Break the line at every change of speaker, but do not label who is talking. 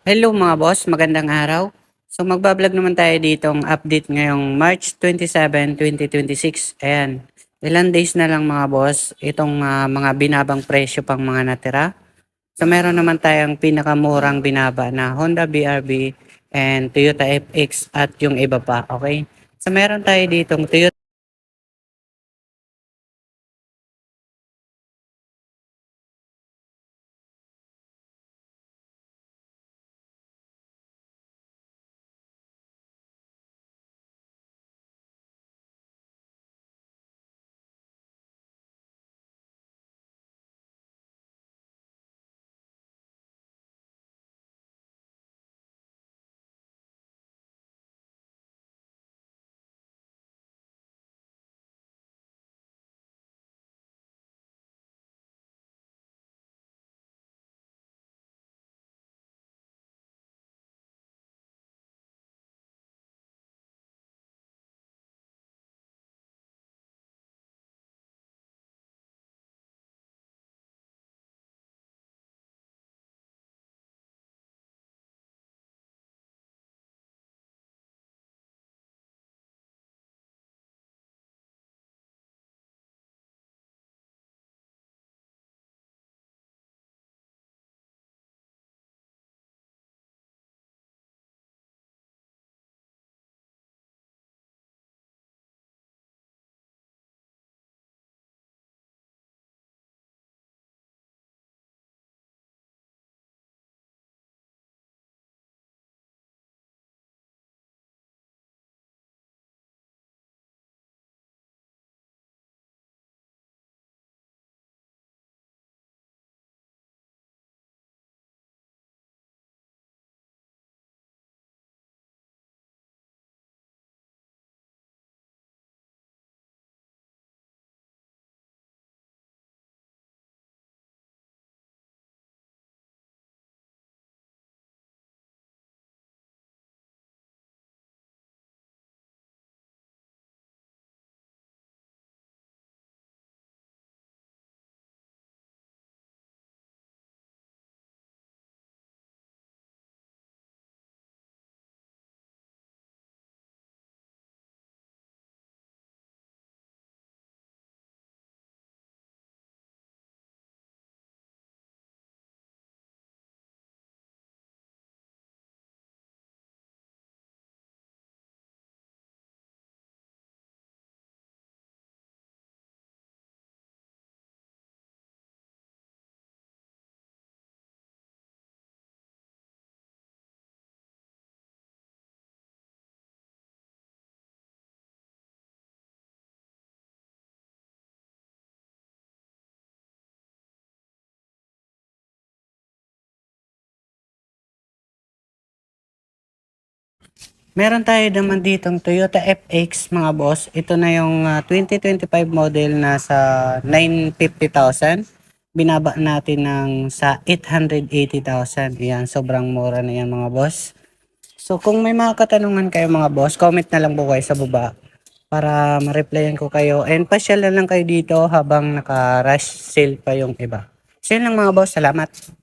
Hello mga boss, magandang araw. So magbablog naman tayo ditong update ngayong March 27, 2026. Ayan, ilan days na lang mga boss, itong mga binabang presyo pang mga natira. So meron naman tayong pinakamurang binaba na Honda BRV and Toyota FX at yung iba pa, okay? So meron tayo ditong Toyota. Meron tayo naman ditong Toyota FX mga boss. Ito na yung 2025 model na sa 950,000. Binaba natin ng sa 880,000. Yan, sobrang mura na yan mga boss. So kung may mga katanungan kayo mga boss, comment na lang po kayo sa baba para ma-replyan ko kayo. And pasyal na lang kayo dito habang naka-rush sale pa yung iba. So yun lang mga boss, salamat.